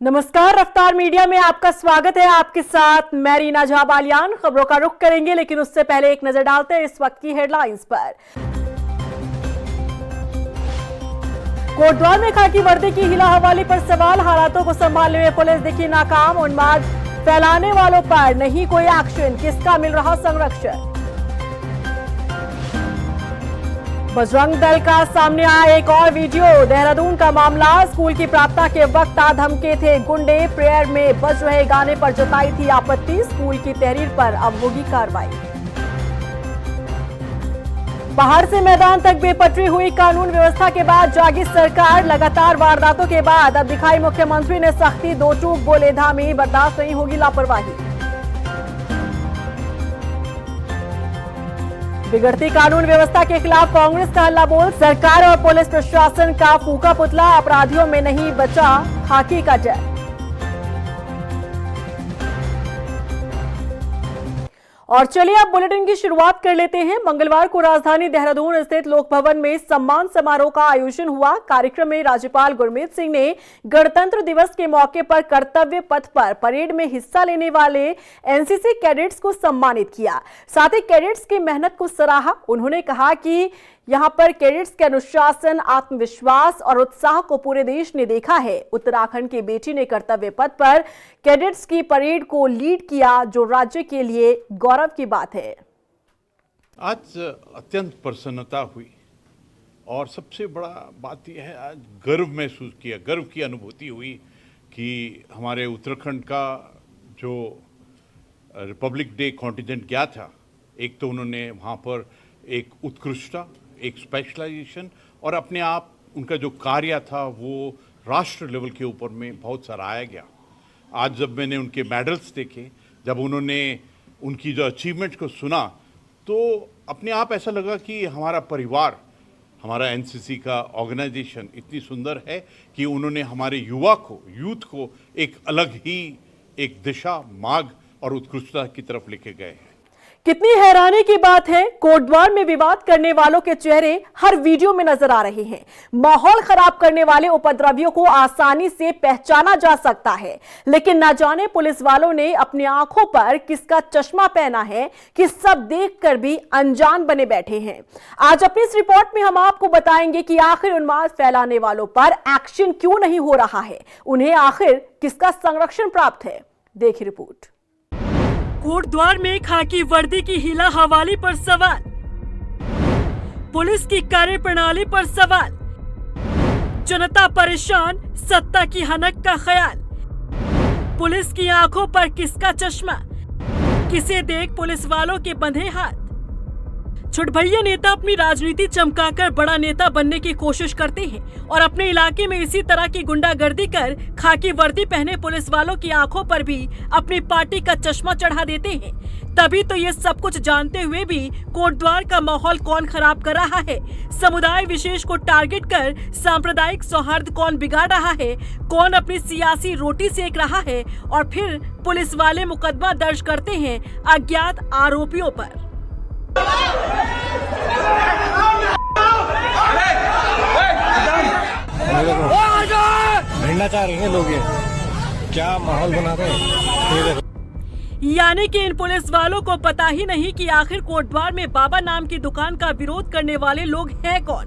नमस्कार, रफ्तार मीडिया में आपका स्वागत है। आपके साथ मैं रीना झा बालियान। खबरों का रुख करेंगे, लेकिन उससे पहले एक नजर डालते हैं इस वक्त की हेडलाइंस पर। कोटद्वार में खाकी वर्दी की हिला हवाली पर सवाल, हालातों को संभालने में पुलिस दिखी नाकाम। उन्माद फैलाने वालों पर नहीं कोई एक्शन, किसका मिल रहा संरक्षण। बजरंग दल का सामने आया एक और वीडियो, देहरादून का मामला। स्कूल की प्रार्थना के वक्त धमके थे गुंडे, प्रेयर में बज रहे गाने पर जताई थी आपत्ति। स्कूल की तहरीर पर अब होगी कार्रवाई। पहाड़ से मैदान तक बेपटरी हुई कानून व्यवस्था के बाद जागी सरकार। लगातार वारदातों के बाद अब दिखाई मुख्यमंत्री ने सख्ती, दो चूक बोले धामी, बर्दाश्त नहीं होगी लापरवाही। बिगड़ती कानून व्यवस्था के खिलाफ कांग्रेस का हल्ला बोल, सरकार और पुलिस प्रशासन का फूका पुतला। अपराधियों में नहीं बचा खाकी का डर। और चलिए अब बुलेटिन की शुरुआत कर लेते हैं। मंगलवार को राजधानी देहरादून स्थित लोक भवन में सम्मान समारोह का आयोजन हुआ। कार्यक्रम में राज्यपाल गुरमीत सिंह ने गणतंत्र दिवस के मौके पर कर्तव्य पथ पर परेड में हिस्सा लेने वाले एनसीसी कैडेट्स को सम्मानित किया। साथ ही कैडेट्स की मेहनत को सराहा। उन्होंने कहा कि यहां पर कैडेट्स के अनुशासन, आत्मविश्वास और उत्साह को पूरे देश ने देखा है। उत्तराखंड की बेटी ने कर्तव्य पथ पर कैडेट्स की परेड को लीड किया, जो राज्य के लिए गौरव की बात है। आज अत्यंत प्रसन्नता हुई और सबसे बड़ा बात यह है, आज गर्व महसूस किया, गर्व की अनुभूति हुई कि हमारे उत्तराखंड का जो रिपब्लिक डे कॉन्टिजेंट गया था, एक तो उन्होंने वहाँ पर एक उत्कृष्टता, एक स्पेशलाइजेशन और अपने आप उनका जो कार्य था वो राष्ट्र लेवल के ऊपर में बहुत सराहाया गया। आज जब मैंने उनके मेडल्स देखे, जब उन्होंने उनकी जो अचीवमेंट्स को सुना, तो अपने आप ऐसा लगा कि हमारा परिवार, हमारा एनसीसी का ऑर्गेनाइजेशन इतनी सुंदर है कि उन्होंने हमारे युवा को, यूथ को एक अलग ही एक दिशा, मार्ग और उत्कृष्टता की तरफ लेके गए हैं। कितनी हैरानी की बात है, कोटद्वार में विवाद करने वालों के चेहरे हर वीडियो में नजर आ रहे हैं। माहौल खराब करने वाले उपद्रवियों को आसानी से पहचाना जा सकता है, लेकिन न जाने पुलिस वालों ने अपनी आंखों पर किसका चश्मा पहना है कि सब देखकर भी अनजान बने बैठे हैं। आज अपनी इस रिपोर्ट में हम आपको बताएंगे कि आखिर उन्माद फैलाने वालों पर एक्शन क्यों नहीं हो रहा है, उन्हें आखिर किसका संरक्षण प्राप्त है। देखिए रिपोर्ट। कोटद्वार में खाकी वर्दी की हिला हवाली पर सवाल, पुलिस की कार्यप्रणाली पर सवाल, जनता परेशान, सत्ता की हनक का ख्याल, पुलिस की आंखों पर किसका चश्मा, किसे देख पुलिस वालों के बंधे हाथ। छुटभैया नेता अपनी राजनीति चमकाकर बड़ा नेता बनने की कोशिश करते हैं और अपने इलाके में इसी तरह की गुंडागर्दी कर खाकी वर्दी पहने पुलिस वालों की आंखों पर भी अपनी पार्टी का चश्मा चढ़ा देते हैं। तभी तो ये सब कुछ जानते हुए भी कोटद्वार का माहौल कौन खराब कर रहा है, समुदाय विशेष को टारगेट कर सांप्रदायिक सौहार्द कौन बिगाड़ रहा है, कौन अपनी सियासी रोटी सेक रहा है और फिर पुलिस वाले मुकदमा दर्ज करते हैं अज्ञात आरोपियों पर। भिड़ना चाह रही हैं लोग, ये क्या माहौल बना रहे हैं। यानी कि इन पुलिस वालों को पता ही नहीं कि आखिर कोटद्वार में बाबा नाम की दुकान का विरोध करने वाले लोग हैं कौन।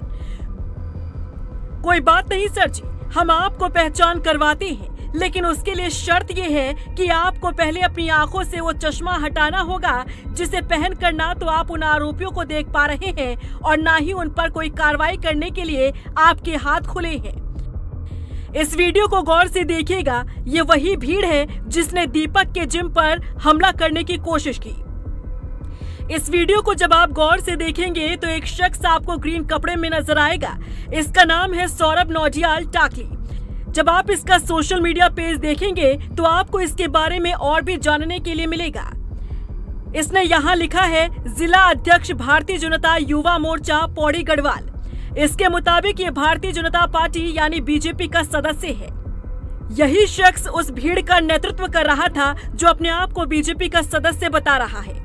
कोई बात नहीं सर जी, हम आपको पहचान करवाते हैं, लेकिन उसके लिए शर्त यह है कि आपको पहले अपनी आंखों से वो चश्मा हटाना होगा जिसे पहनकर ना तो आप उन आरोपियों को देख पा रहे हैं और ना ही उन पर कोई कार्रवाई करने के लिए आपके हाथ खुले हैं। इस वीडियो को गौर से देखिएगा, ये वही भीड़ है जिसने दीपक के जिम पर हमला करने की कोशिश की। इस वीडियो को जब आप गौर से देखेंगे तो एक शख्स आपको ग्रीन कपड़े में नजर आएगा। इसका नाम है सौरभ नौडियाल टाकली। जब आप इसका सोशल मीडिया पेज देखेंगे तो आपको इसके बारे में और भी जानने के लिए मिलेगा। इसने यहाँ लिखा है जिला अध्यक्ष भारतीय जनता युवा मोर्चा पौड़ी गढ़वाल। इसके मुताबिक ये भारतीय जनता पार्टी यानी बीजेपी का सदस्य है। यही शख्स उस भीड़ का नेतृत्व कर रहा था जो अपने आप को बीजेपी का सदस्य बता रहा है।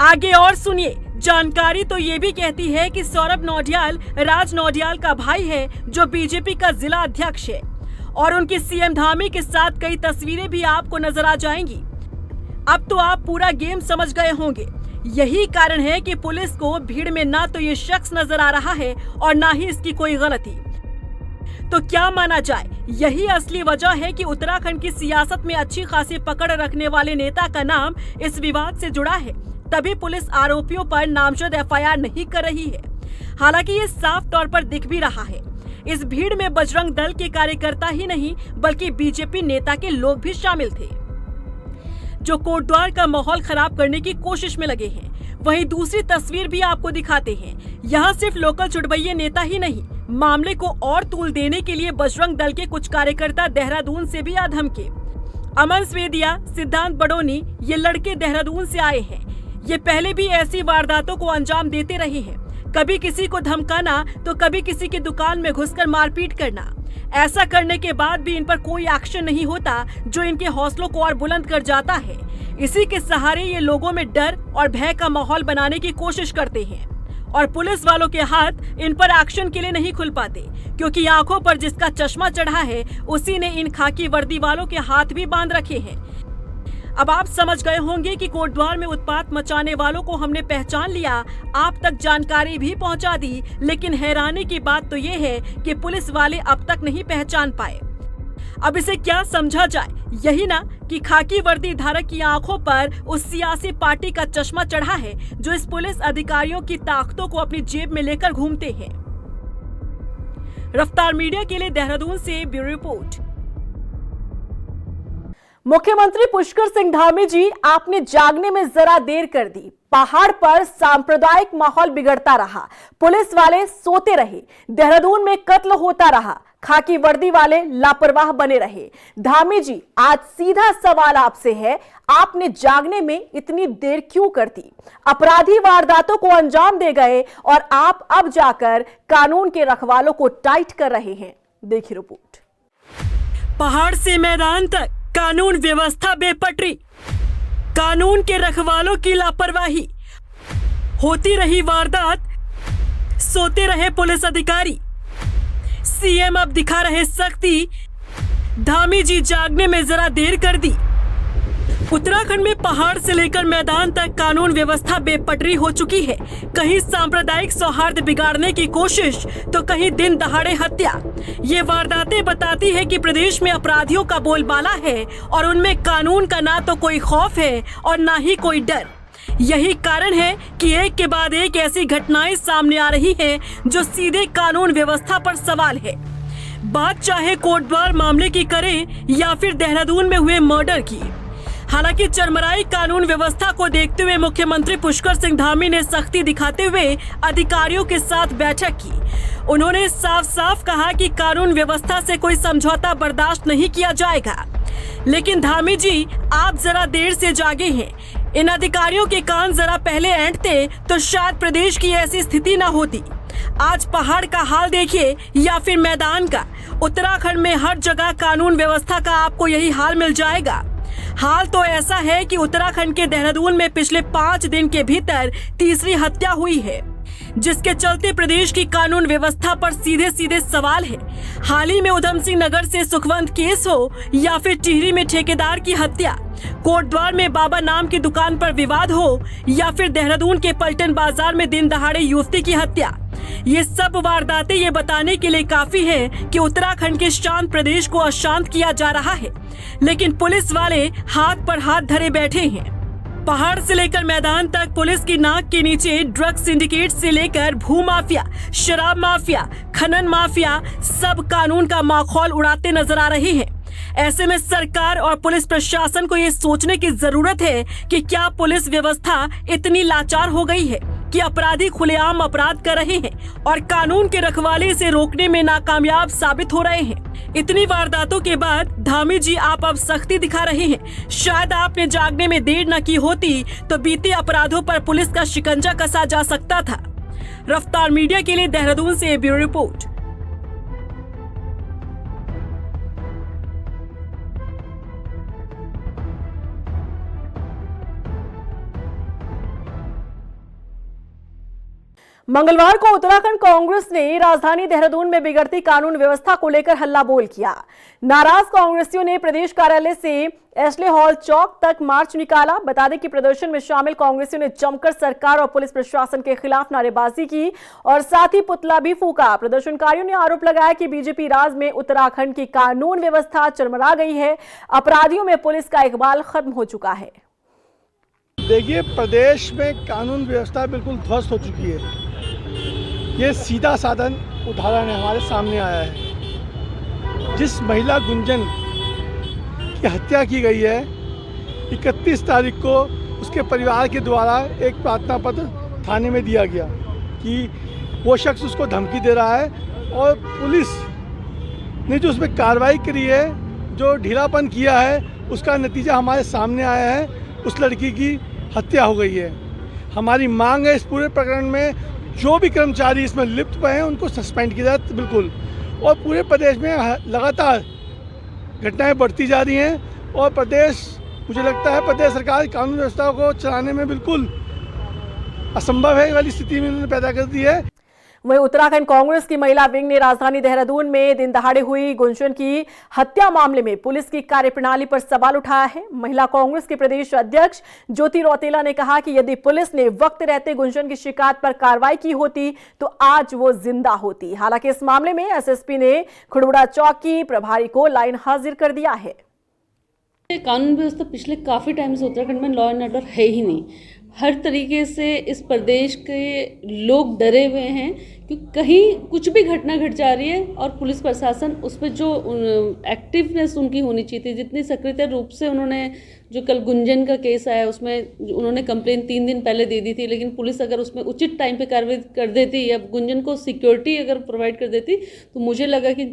आगे और सुनिए, जानकारी तो ये भी कहती है कि सौरभ नौडियाल राज नौडियाल का भाई है जो बीजेपी का जिला अध्यक्ष है और उनकी सीएम धामी के साथ कई तस्वीरें भी आपको नजर आ जाएंगी। अब तो आप पूरा गेम समझ गए होंगे। यही कारण है कि पुलिस को भीड़ में ना तो ये शख्स नजर आ रहा है और ना ही इसकी कोई गलती। तो क्या माना जाए, यही असली वजह है कि उत्तराखंड की सियासत में अच्छी खासी पकड़ रखने वाले नेता का नाम इस विवाद से जुड़ा है। तभी पुलिस आरोपियों पर नामजद एफआईआर नहीं कर रही है। हालांकि ये साफ तौर पर दिख भी रहा है। इस भीड़ में बजरंग दल के कार्यकर्ता ही नहीं बल्कि बीजेपी नेता के लोग भी शामिल थे, जो कोटद्वार का माहौल खराब करने की कोशिश में लगे हैं। वहीं दूसरी तस्वीर भी आपको दिखाते हैं। यहाँ सिर्फ लोकल चुटभैये नेता ही नहीं, मामले को और तूल देने के लिए बजरंग दल के कुछ कार्यकर्ता देहरादून से भी आ धमके। अमन स्वेदिया, सिद्धांत बडोनी, ये लड़के देहरादून से आए हैं। ये पहले भी ऐसी वारदातों को अंजाम देते रहे हैं। कभी किसी को धमकाना तो कभी किसी की दुकान में घुसकर मारपीट करना। ऐसा करने के बाद भी इन पर कोई एक्शन नहीं होता, जो इनके हौसलों को और बुलंद कर जाता है। इसी के सहारे ये लोगों में डर और भय का माहौल बनाने की कोशिश करते हैं और पुलिस वालों के हाथ इन पर एक्शन के लिए नहीं खुल पाते, क्योंकि आंखों पर जिसका चश्मा चढ़ा है उसी ने इन खाकी वर्दी वालों के हाथ भी बांध रखे हैं। अब आप समझ गए होंगे कि कोटद्वार में उत्पात मचाने वालों को हमने पहचान लिया, आप तक जानकारी भी पहुंचा दी, लेकिन हैरानी की बात तो ये है कि पुलिस वाले अब तक नहीं पहचान पाए। अब इसे क्या समझा जाए? यही ना कि खाकी वर्दी धारक की आंखों पर उस सियासी पार्टी का चश्मा चढ़ा है जो इस पुलिस अधिकारियों की ताकतों को अपनी जेब में लेकर घूमते हैं। रफ्तार मीडिया के लिए देहरादून से ब्यूरो रिपोर्ट। मुख्यमंत्री पुष्कर सिंह धामी जी, आपने जागने में जरा देर कर दी। पहाड़ पर सांप्रदायिक माहौल बिगड़ता रहा, पुलिस वाले सोते रहे, देहरादून में कत्ल होता रहा, खाकी वर्दी वाले लापरवाह बने रहे। धामी जी, आज सीधा सवाल आपसे है, आपने जागने में इतनी देर क्यों कर दी? अपराधी वारदातों को अंजाम दे गए और आप अब जाकर कानून के रखवालों को टाइट कर रहे हैं। देखिए रिपोर्ट। पहाड़ से मैदान तक कानून व्यवस्था बेपटरी, कानून के रखवालों की लापरवाही, होती रही वारदात, सोते रहे पुलिस अधिकारी। सीएम अब दिखा रहे सख्ती, धामी जी जागने में जरा देर कर दी। उत्तराखंड में पहाड़ से लेकर मैदान तक कानून व्यवस्था बेपटरी हो चुकी है। कहीं सांप्रदायिक सौहार्द बिगाड़ने की कोशिश तो कहीं दिन दहाड़े हत्या। ये वारदातें बताती है कि प्रदेश में अपराधियों का बोलबाला है और उनमें कानून का ना तो कोई खौफ है और ना ही कोई डर। यही कारण है कि एक के बाद एक ऐसी घटनाएं सामने आ रही हैं जो सीधे कानून व्यवस्था पर सवाल है। बात चाहे कोटद्वार मामले की करें या फिर देहरादून में हुए मर्डर की। हालांकि चरमराई कानून व्यवस्था को देखते हुए मुख्यमंत्री पुष्कर सिंह धामी ने सख्ती दिखाते हुए अधिकारियों के साथ बैठक की। उन्होंने साफ साफ कहा कि कानून व्यवस्था से कोई समझौता बर्दाश्त नहीं किया जाएगा। लेकिन धामी जी, आप जरा देर से जागे हैं। इन अधिकारियों के कान जरा पहले ऐंठते तो शायद प्रदेश की ऐसी स्थिति न होती। आज पहाड़ का हाल देखिए या फिर मैदान का, उत्तराखंड में हर जगह कानून व्यवस्था का आपको यही हाल मिल जाएगा। हाल तो ऐसा है कि उत्तराखंड के देहरादून में पिछले 5 दिन के भीतर तीसरी हत्या हुई है, जिसके चलते प्रदेश की कानून व्यवस्था पर सीधे सीधे सवाल है। हाल ही में उधम सिंह नगर से सुखवंत केस हो या फिर टिहरी में ठेकेदार की हत्या, कोटद्वार में बाबा नाम की दुकान पर विवाद हो या फिर देहरादून के पलटन बाजार में दिन दहाड़े युवती की हत्या, ये सब वारदातें ये बताने के लिए काफी हैं कि उत्तराखंड के शांत प्रदेश को अशांत किया जा रहा है। लेकिन पुलिस वाले हाथ पर हाथ धरे बैठे हैं। पहाड़ से लेकर मैदान तक पुलिस की नाक के नीचे ड्रग सिंडिकेट से लेकर भू माफिया, शराब माफिया, खनन माफिया सब कानून का माखौल उड़ाते नजर आ रहे हैं। ऐसे में सरकार और पुलिस प्रशासन को ये सोचने की जरूरत है कि क्या पुलिस व्यवस्था इतनी लाचार हो गई है कि अपराधी खुलेआम अपराध कर रहे हैं और कानून के रखवाले इसे रोकने में नाकामयाब साबित हो रहे हैं। इतनी वारदातों के बाद धामी जी, आप अब सख्ती दिखा रहे हैं। शायद आपने जागने में देर न की होती तो बीते अपराधों पर पुलिस का शिकंजा कसा जा सकता था। रफ्तार मीडिया के लिए देहरादून से ब्यूरो रिपोर्ट। मंगलवार को उत्तराखंड कांग्रेस ने राजधानी देहरादून में बिगड़ती कानून व्यवस्था को लेकर हल्ला बोल किया। नाराज कांग्रेसियों ने प्रदेश कार्यालय से एस्ले हॉल चौक तक मार्च निकाला। बता दें कि प्रदर्शन में शामिल कांग्रेसियों ने जमकर सरकार और पुलिस प्रशासन के खिलाफ नारेबाजी की और साथ ही पुतला भी फूका। प्रदर्शनकारियों ने आरोप लगाया कि बीजेपी राज में उत्तराखंड की कानून व्यवस्था चरमरा गई है, अपराधियों में पुलिस का इकबाल खत्म हो चुका है। देखिए, प्रदेश में कानून व्यवस्था बिल्कुल ध्वस्त हो चुकी है। ये सीधा साधन उदाहरण हमारे सामने आया है। जिस महिला गुंजन की हत्या की गई है, 31 तारीख को उसके परिवार के द्वारा एक प्रार्थना पत्र थाने में दिया गया कि वो शख्स उसको धमकी दे रहा है और पुलिस ने जो उसमें कार्रवाई करी है, जो ढीलापन किया है, उसका नतीजा हमारे सामने आया है। उस लड़की की हत्या हो गई है। हमारी मांग है इस पूरे प्रकरण में जो भी कर्मचारी इसमें लिप्त हुए हैं उनको सस्पेंड किया जाए बिल्कुल। और पूरे प्रदेश में लगातार घटनाएं बढ़ती जा रही हैं और मुझे लगता है प्रदेश सरकार कानून व्यवस्था को चलाने में बिल्कुल असंभव है वाली स्थिति में उन्होंने पैदा कर दी है। वहीं उत्तराखंड कांग्रेस की महिला विंग ने राजधानी देहरादून में दिन दहाड़े हुई गुंजन की हत्या मामले में पुलिस की कार्यप्रणाली पर सवाल उठाया है। महिला कांग्रेस के प्रदेश अध्यक्ष ज्योति रौतेला ने कहा कि यदि पुलिस ने वक्त रहते गुंजन की शिकायत पर कार्रवाई की होती तो आज वो जिंदा होती। हालांकि इस मामले में एसएसपी ने खुड़बुड़ा चौक की प्रभारी को लाइन हाजिर कर दिया है। कानून व्यवस्था पिछले काफ़ी टाइम से उत्तराखंड में लॉ एंड ऑर्डर है ही नहीं। हर तरीके से इस प्रदेश के लोग डरे हुए हैं कि कहीं कुछ भी घटना घट जा रही है और पुलिस प्रशासन उस पर जो एक्टिवनेस उनकी होनी चाहिए थी, जितनी सक्रिय रूप से उन्होंने, जो कल गुंजन का केस आया उसमें उन्होंने कंप्लेन 3 दिन पहले दे दी थी, लेकिन पुलिस अगर उसमें उचित टाइम पे कार्रवाई कर देती या गुंजन को सिक्योरिटी अगर प्रोवाइड कर देती तो मुझे लगा कि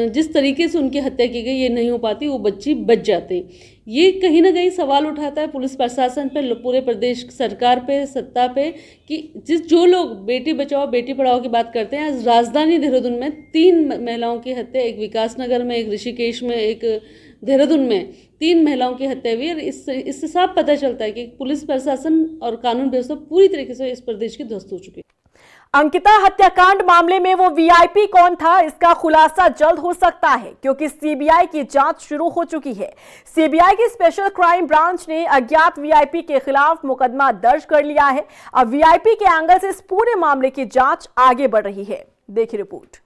जिस तरीके से उनकी हत्या की गई ये नहीं हो पाती, वो बच्ची बच जाती। ये कहीं ना कहीं सवाल उठाता है पुलिस प्रशासन पे, पूरे प्रदेश सरकार पे, सत्ता पे कि जो लोग बेटी बचाओ बेटी पढ़ाओ की बात करते हैं। आज राजधानी देहरादून में 3 महिलाओं की हत्या, एक विकासनगर में, एक ऋषिकेश में, एक देहरादून में 3 महिलाओं की हत्या हुई। और इससे साफ पता चलता है कि पुलिस प्रशासन और कानून व्यवस्था पूरी तरीके से इस प्रदेश की ध्वस्त हो चुकी है। अंकिता हत्याकांड मामले में वो वीआईपी कौन था, इसका खुलासा जल्द हो सकता है क्योंकि सीबीआई की जांच शुरू हो चुकी है। सीबीआई की स्पेशल क्राइम ब्रांच ने अज्ञात वीआईपी के खिलाफ मुकदमा दर्ज कर लिया है। अब वीआईपी के एंगल से इस पूरे मामले की जांच आगे बढ़ रही है। देखिए रिपोर्ट।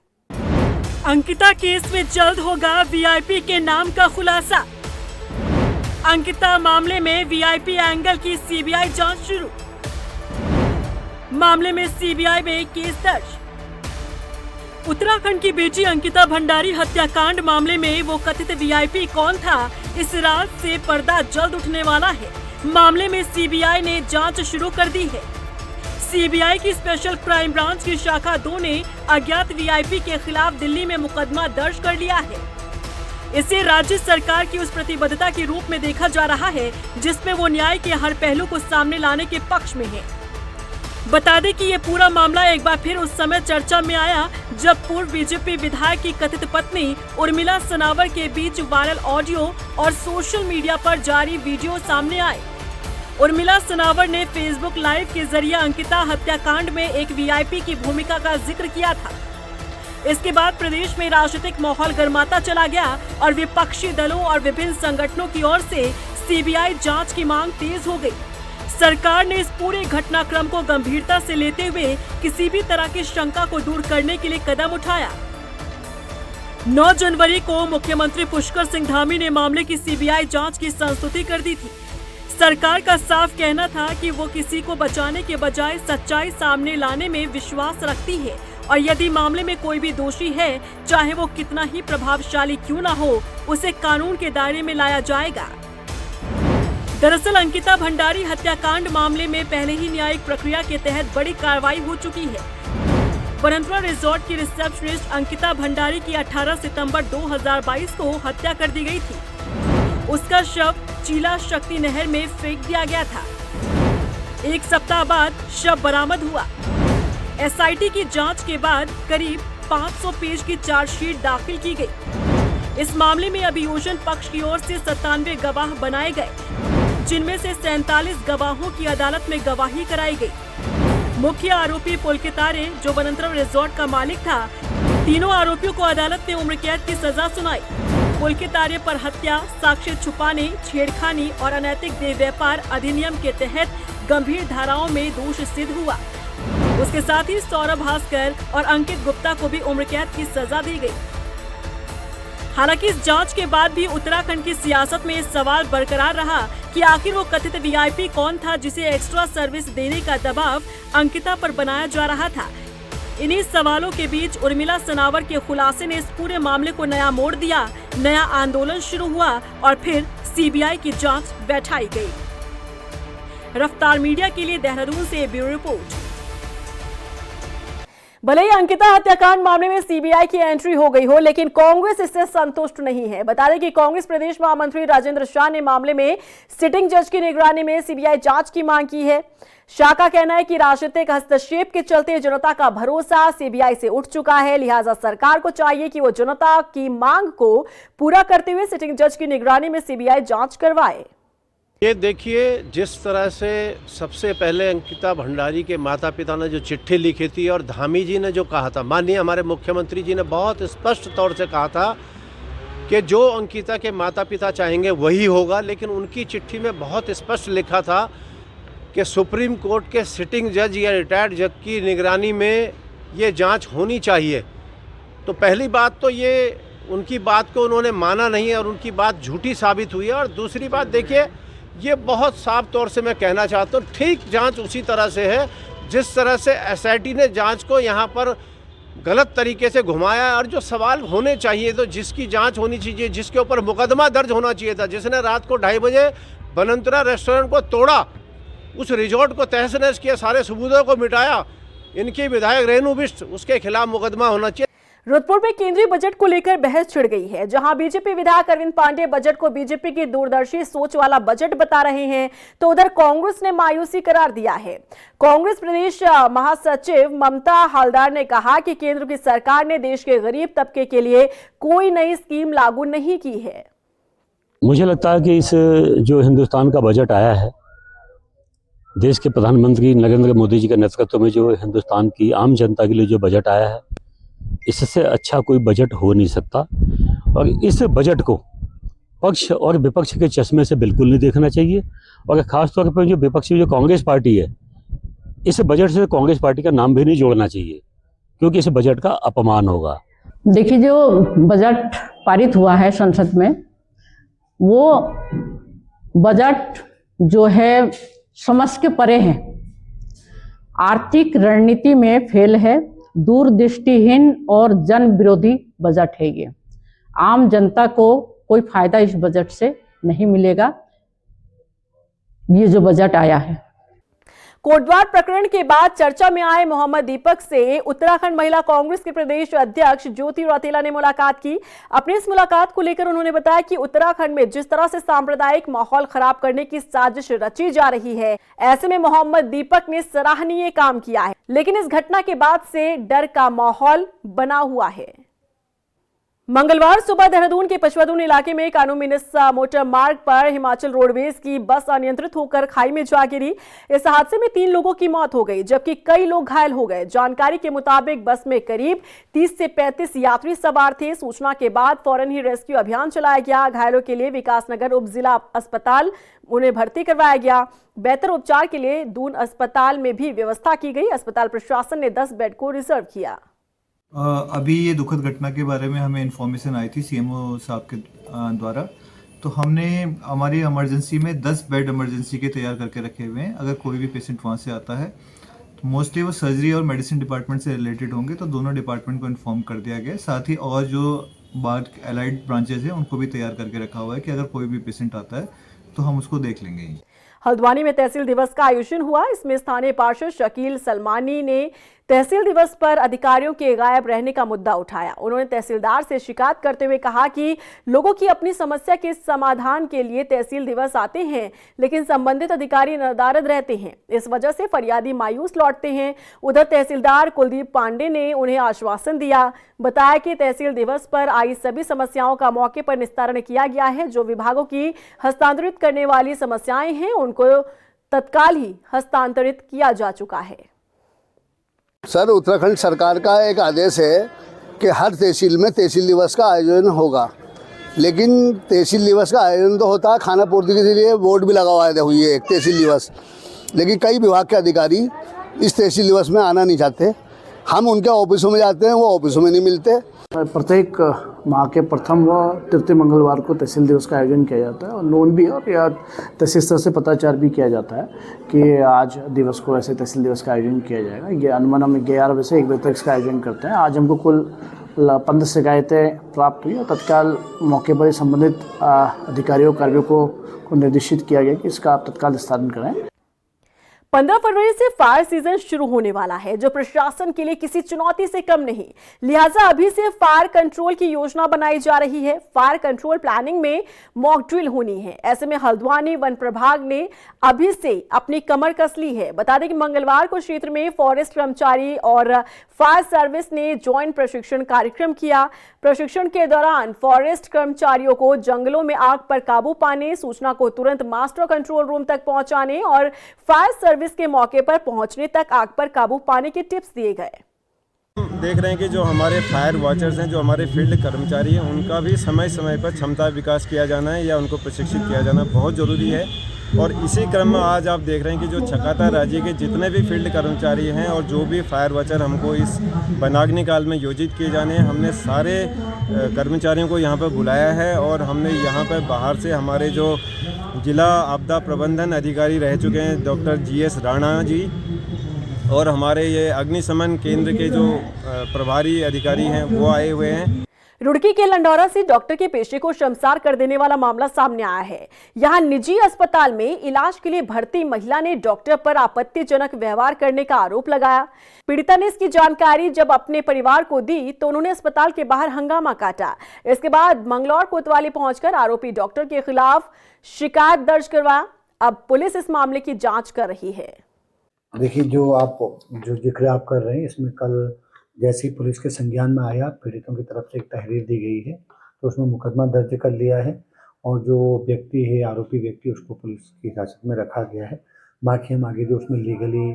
अंकिता केस में जल्द होगा वीआईपी के नाम का खुलासा। अंकिता मामले में वीआईपी एंगल की सीबीआई जांच शुरू। मामले में सीबीआई में केस दर्ज। उत्तराखंड की बेटी अंकिता भंडारी हत्याकांड मामले में वो कथित वीआईपी कौन था, इस राज से पर्दा जल्द उठने वाला है। मामले में सीबीआई ने जांच शुरू कर दी है। सीबीआई की स्पेशल क्राइम ब्रांच की शाखा 2 ने अज्ञात वीआईपी के खिलाफ दिल्ली में मुकदमा दर्ज कर लिया है। इसे राज्य सरकार की उस प्रतिबद्धता के रूप में देखा जा रहा है जिसमें वो न्याय के हर पहलू को सामने लाने के पक्ष में है। बता दें कि ये पूरा मामला एक बार फिर उस समय चर्चा में आया जब पूर्व बीजेपी विधायक की कथित पत्नी उर्मिला सनावर के बीच वायरल ऑडियो और सोशल मीडिया पर जारी वीडियो सामने आए। उर्मिला सनावर ने फेसबुक लाइव के जरिए अंकिता हत्याकांड में एक वीआईपी की भूमिका का जिक्र किया था। इसके बाद प्रदेश में राजनीतिक माहौल गर्माता चला गया और विपक्षी दलों और विभिन्न संगठनों की ओर से सीबीआई जांच की मांग तेज हो गई। सरकार ने इस पूरे घटनाक्रम को गंभीरता से लेते हुए किसी भी तरह की शंका को दूर करने के लिए कदम उठाया। 9 जनवरी को मुख्यमंत्री पुष्कर सिंह धामी ने मामले की सीबीआई जांच की संस्तुति कर दी थी। सरकार का साफ कहना था कि वो किसी को बचाने के बजाय सच्चाई सामने लाने में विश्वास रखती है और यदि मामले में कोई भी दोषी है, चाहे वो कितना ही प्रभावशाली क्यों ना हो, उसे कानून के दायरे में लाया जाएगा। दरअसल अंकिता भंडारी हत्याकांड मामले में पहले ही न्यायिक प्रक्रिया के तहत बड़ी कार्रवाई हो चुकी है। वनंतरा रिजॉर्ट की रिसेप्शनिस्ट अंकिता भंडारी की 18 सितंबर 2022 को हत्या कर दी गई थी। उसका शव चीला शक्ति नहर में फेंक दिया गया था। 1 सप्ताह बाद शव बरामद हुआ। एसआईटी की जांच के बाद करीब 500 पेज की चार्जशीट दाखिल की गई। इस मामले में अभियोजन पक्ष की ओर से 97 गवाह बनाए गए, जिनमें से 47 गवाहों की अदालत में गवाही कराई गई। मुख्य आरोपी पुलकितारे, जो वनंतरम रिजॉर्ट का मालिक था, तीनों आरोपियों को अदालत ने उम्र कैद की सजा सुनाई। पुलकितारे पर हत्या, साक्ष्य छुपाने, छेड़खानी और अनैतिक देह व्यापार अधिनियम के तहत गंभीर धाराओं में दोष सिद्ध हुआ। उसके साथ ही सौरभ भास्कर और अंकित गुप्ता को भी उम्र कैद की सजा दी गई। हालांकि इस जांच के बाद भी उत्तराखंड की सियासत में इस सवाल बरकरार रहा कि आखिर वो कथित वीआईपी कौन था जिसे एक्स्ट्रा सर्विस देने का दबाव अंकिता पर बनाया जा रहा था। इन्हीं सवालों के बीच उर्मिला सनावर के खुलासे ने इस पूरे मामले को नया मोड़ दिया। नया आंदोलन शुरू हुआ और फिर सीबीआई की जांच बैठाई गई। रफ्तार मीडिया के लिए देहरादून से ब्यूरो रिपोर्ट। भले ही अंकिता हत्याकांड मामले में सीबीआई की एंट्री हो गई हो, लेकिन कांग्रेस इससे संतुष्ट नहीं है। बता दें कि कांग्रेस प्रदेश महामंत्री राजेंद्र शाह ने मामले में सिटिंग जज की निगरानी में सीबीआई जांच की मांग की है। शाह का कहना है कि राजनीतिक हस्तक्षेप के चलते जनता का भरोसा सीबीआई से उठ चुका है, लिहाजा सरकार को चाहिए कि वो जनता की मांग को पूरा करते हुए सिटिंग जज की निगरानी में सीबीआई जांच करवाए। ये देखिए, जिस तरह से सबसे पहले अंकिता भंडारी के माता पिता ने जो चिट्ठी लिखी थी और धामी जी ने जो कहा था, माननीय हमारे मुख्यमंत्री जी ने बहुत स्पष्ट तौर से कहा था कि जो अंकिता के माता पिता चाहेंगे वही होगा, लेकिन उनकी चिट्ठी में बहुत स्पष्ट लिखा था कि सुप्रीम कोर्ट के सिटिंग जज या रिटायर्ड जज की निगरानी में ये जांच होनी चाहिए। तो पहली बात तो ये उनकी बात को उन्होंने माना नहीं और उनकी बात झूठी साबित हुई है। और दूसरी बात देखिए, ये बहुत साफ तौर से मैं कहना चाहता हूँ, ठीक जांच उसी तरह से है जिस तरह से एसआईटी ने जांच को यहाँ पर गलत तरीके से घुमाया है। और जो सवाल होने चाहिए, तो जिसकी जांच होनी चाहिए, जिसके ऊपर मुकदमा दर्ज होना चाहिए था, जिसने रात को 2:30 बजे बनंतरा रेस्टोरेंट को तोड़ा, उस रिजॉर्ट को तहस नहस किया, सारे सबूतों को मिटाया, इनकी विधायक रेणु बिष्ट, उसके खिलाफ मुकदमा होना चाहिए। रुद्रपुर में केंद्रीय बजट को लेकर बहस छिड़ गई है, जहां बीजेपी विधायक अरविंद पांडे बजट को बीजेपी की दूरदर्शी सोच वाला बजट बता रहे हैं, तो उधर कांग्रेस ने मायूसी करार दिया है। कांग्रेस प्रदेश महासचिव ममता हालदार ने कहा कि केंद्र की सरकार ने देश के गरीब तबके के लिए कोई नई स्कीम लागू नहीं की है। मुझे लगता है कि इस जो हिंदुस्तान का बजट आया है, देश के प्रधानमंत्री नरेंद्र मोदी जी के नेतृत्व में जो हिंदुस्तान की आम जनता के लिए जो बजट आया है, इससे अच्छा कोई बजट हो नहीं सकता। और इस बजट को पक्ष और विपक्ष के चश्मे से बिल्कुल नहीं देखना चाहिए। और ख़ास तौर पर जो विपक्षी जो कांग्रेस पार्टी है, इस बजट से कांग्रेस पार्टी का नाम भी नहीं जोड़ना चाहिए, क्योंकि इस बजट का अपमान होगा। देखिए, जो बजट पारित हुआ है संसद में, वो बजट जो है समझ के परे है, आर्थिक रणनीति में फेल है, दूरदृष्टिहीन और जन विरोधी बजट है। ये आम जनता को कोई फायदा इस बजट से नहीं मिलेगा। ये जो बजट आया है, कोटद्वार प्रकरण के बाद चर्चा में आए मोहम्मद दीपक से उत्तराखंड महिला कांग्रेस के प्रदेश अध्यक्ष ज्योति रौतेला ने मुलाकात की। अपनी इस मुलाकात को लेकर उन्होंने बताया कि उत्तराखंड में जिस तरह से सांप्रदायिक माहौल खराब करने की साजिश रची जा रही है, ऐसे में मोहम्मद दीपक ने सराहनीय काम किया है, लेकिन इस घटना के बाद से डर का माहौल बना हुआ है। मंगलवार सुबह देहरादून के पचवदून इलाके में कानू मिनिस मोटर मार्ग पर हिमाचल रोडवेज की बस अनियंत्रित होकर खाई में जा गिरी। इस हादसे में 3 लोगों की मौत हो गई, जबकि कई लोग घायल हो गए। जानकारी के मुताबिक बस में करीब 30 से 35 यात्री सवार थे। सूचना के बाद फौरन ही रेस्क्यू अभियान चलाया गया। घायलों के लिए विकासनगर उप जिला अस्पताल उन्हें भर्ती करवाया गया। बेहतर उपचार के लिए दून अस्पताल में भी व्यवस्था की गई। अस्पताल प्रशासन ने 10 बेड को रिजर्व किया। अभी ये दुखद घटना के बारे में हमें इन्फॉर्मेशन आई थी सीएमओ साहब के द्वारा, तो हमने हमारी इमरजेंसी में 10 बेड इमरजेंसी के तैयार करके रखे हुए हैं। अगर कोई भी पेशेंट वहाँ से आता है तो मोस्टली वो सर्जरी और मेडिसिन डिपार्टमेंट से रिलेटेड होंगे, तो दोनों डिपार्टमेंट को इन्फॉर्म कर दिया गया है। साथ ही और जो बाहर एलाइड ब्रांचेज हैं उनको भी तैयार करके रखा हुआ है कि अगर कोई भी पेशेंट आता है तो हम उसको देख लेंगे। हल्द्वानी में तहसील दिवस का आयोजन हुआ। इसमें स्थानीय पार्षद शकील सलमानी ने तहसील दिवस पर अधिकारियों के गायब रहने का मुद्दा उठाया। उन्होंने तहसीलदार से शिकायत करते हुए कहा कि लोगों की अपनी समस्या के समाधान के लिए तहसील दिवस आते हैं, लेकिन संबंधित अधिकारी नदारद रहते हैं। इस वजह से फरियादी मायूस लौटते हैं। उधर तहसीलदार कुलदीप पांडे ने उन्हें आश्वासन दिया, बताया कि तहसील दिवस पर आई सभी समस्याओं का मौके पर निस्तारण किया गया है। जो विभागों की हस्तांतरित करने वाली समस्याएं हैं उनको तत्काल ही हस्तांतरित किया जा चुका है। सर, उत्तराखंड सरकार का एक आदेश है कि हर तहसील में तहसील दिवस का आयोजन होगा, लेकिन तहसील दिवस का आयोजन तो होता है, खाना पूर्ति के लिए बोर्ड भी लगा हुई है एक तहसील दिवस, लेकिन कई विभाग के अधिकारी इस तहसील दिवस में आना नहीं चाहते। हम उनके ऑफिसों में जाते हैं, वो ऑफिसों में नहीं मिलते। प्रत्येक माह के प्रथम व तृतीय मंगलवार को तहसील दिवस का आयोजन किया जाता है और नोन भी और या तहसील स्तर से पत्राचार भी किया जाता है कि आज दिवस को ऐसे तहसील दिवस का आयोजन किया जाएगा। ये अनुमान हम 11 बजे से 1 बजे तक इसका आयोजन करते हैं। आज हमको कुल 15 शिकायतें प्राप्त हुई और तत्काल मौके पर ही संबंधित अधिकारियों कार्यों को निर्देशित किया गया कि इसका आप तत्काल निस्तारण करें। 15 फरवरी से फायर सीजन शुरू होने वाला है, जो प्रशासन के लिए किसी चुनौती से कम नहीं। लिहाजा अभी से फायर कंट्रोल की योजना बनाई जा रही है। फायर कंट्रोल प्लानिंग में मॉक ड्रिल होनी है। ऐसे में हल्द्वानी वन प्रभाग ने अभी से अपनी कमर कस ली है। बता दें कि मंगलवार को क्षेत्र में फॉरेस्ट कर्मचारी और फायर सर्विस ने ज्वाइंट प्रशिक्षण कार्यक्रम किया। प्रशिक्षण के दौरान फॉरेस्ट कर्मचारियों को जंगलों में आग पर काबू पाने, सूचना को तुरंत मास्टर कंट्रोल रूम तक पहुंचाने और फायर सर्विस के मौके पर पहुंचने तक आग पर काबू पाने के टिप्स दिए गए। देख रहे हैं कि जो हमारे फायर वॉचर्स हैं, जो हमारे फील्ड कर्मचारी हैं, उनका भी समय समय पर क्षमता विकास किया जाना है या उनको प्रशिक्षित किया जाना बहुत ज़रूरी है। और इसी क्रम में आज आप देख रहे हैं कि जो छकाता राज्य के जितने भी फील्ड कर्मचारी हैं और जो भी फायर वॉचर हमको इस वनाग्नि काल में योजित किए जाने हैं, हमने सारे कर्मचारियों को यहाँ पर बुलाया है और हमने यहाँ पर बाहर से हमारे जो जिला आपदा प्रबंधन अधिकारी रह चुके हैं डॉक्टर GS राणा जी और हमारे ये अग्निशमन केंद्र के जो प्रभारी अधिकारी हैं वो आए हुए हैं। रुड़की के लंडौरा से डॉक्टर के पेशे को शर्मसार कर देने वाला मामला सामने आया है। यहां निजी अस्पताल में इलाज के लिए भर्ती महिला ने डॉक्टर पर आपत्तिजनक व्यवहार करने का आरोप लगाया। पीड़िता ने इसकी जानकारी जब अपने परिवार को दी तो उन्होंने अस्पताल के बाहर हंगामा काटा। इसके बाद मंगलौर कोतवाली पहुंचकर आरोपी डॉक्टर के खिलाफ शिकायत दर्ज करवाया। अब पुलिस इस मामले की जाँच कर रही है। देखिए, जो जिक्र आप कर रहे हैं, इसमें कल जैसे ही पुलिस के संज्ञान में आया, पीड़ितों की तरफ से एक तहरीर दी गई है, तो उसमें मुकदमा दर्ज कर लिया है और जो व्यक्ति है, आरोपी व्यक्ति, उसको पुलिस की हिरासत में रखा गया है। बाकी हम आगे जो उसमें लीगली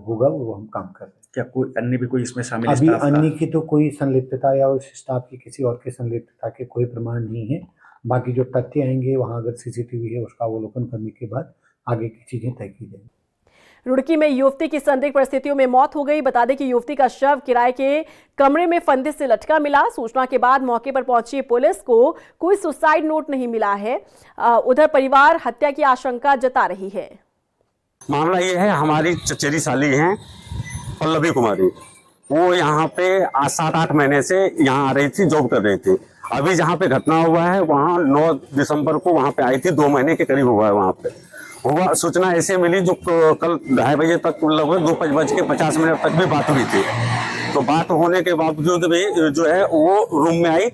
होगा वो हम काम कर रहे हैं। क्या कोई अन्य भी कोई इसमें शामिल? अभी अन्य की तो कोई संलिप्तता या उस स्टाफ की किसी और की संलिप्तता के कोई प्रमाण नहीं है। बाकी जो तथ्य आएंगे वहाँ अगर CCTV है उसका अवलोकन करने के बाद आगे की चीज़ें तय की जाएंगी। रुड़की में युवती की संदिग्ध परिस्थितियों में मौत हो गई। बता दें कि युवती का शव किराए के कमरे में फंदे से लटका मिला। सूचना के बाद मौके पर पहुंची पुलिस को कोई सुसाइड नोट नहीं मिला है। उधर परिवार हत्या की आशंका जता रही है। मामला ये है, हमारी चचेरी साली हैं पल्लवी कुमारी, वो यहाँ पे 7-8 महीने से यहाँ आ रही थी, जॉब कर रही थी। अभी जहाँ पे घटना हुआ है वहाँ 9 दिसंबर को वहाँ पे आई थी, 2 महीने के करीब हुआ है। वहाँ पे हुआ सूचना ऐसे मिली जो कल 2:30 बजे तक लगभग 2:50 तक भी बात हुई थी। तो बात होने के बावजूद भी जो है वो रूम में आई।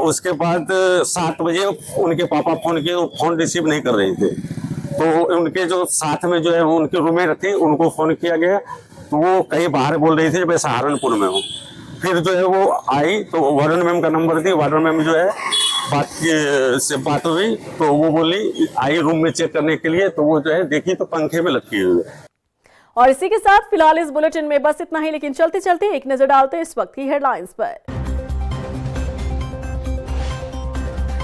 उसके बाद 7 बजे उनके पापा फोन रिसीव नहीं कर रहे थे, तो उनके जो साथ में जो है उनके रूममेट थी, उनको फ़ोन किया गया तो वो कहीं बाहर बोल रही थी, मैं सहारनपुर में हूँ। फिर जो है वो आई तो वार्डन मैम का नंबर दी, वार्डन मैम जो है बात हुई तो वो बोली आई रूम में चेक करने के लिए, तो वो जो है देखी तो पंखे में लटकी हुई है। और इसी के साथ फिलहाल इस बुलेटिन में बस इतना ही, लेकिन चलते चलते एक नजर डालते हैं इस वक्त की हेडलाइंस पर।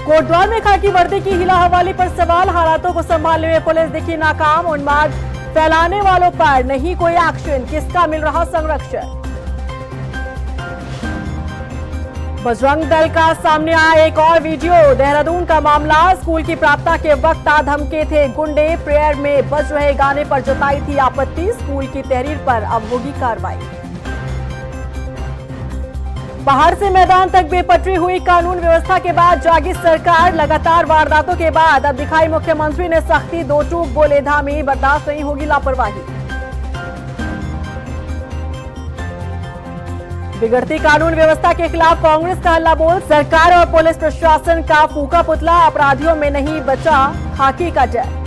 कोटद्वार में खाकी वर्दी की हिला हवाली पर सवाल, हालातों को संभालने में पुलिस दिखी नाकाम। उन्माद फैलाने वालों पर नहीं कोई एक्शन, किसका मिल रहा संरक्षण। बजरंग दल का सामने आया एक और वीडियो, देहरादून का मामला। स्कूल की प्रार्थना के वक्त धमके थे गुंडे, प्रेयर में बज रहे गाने पर जताई थी आपत्ति। स्कूल की तहरीर पर अब होगी कार्रवाई। पहाड़ से मैदान तक बेपटरी हुई कानून व्यवस्था के बाद जागी सरकार। लगातार वारदातों के बाद अब दिखाई मुख्यमंत्री ने सख्ती, 2 टूक बोले धामी, बर्दाश्त नहीं होगी लापरवाही। बिगड़ती कानून व्यवस्था के खिलाफ कांग्रेस का हल्ला बोल, सरकार और पुलिस प्रशासन का फूका पुतला। अपराधियों में नहीं बचा खाकी का डर।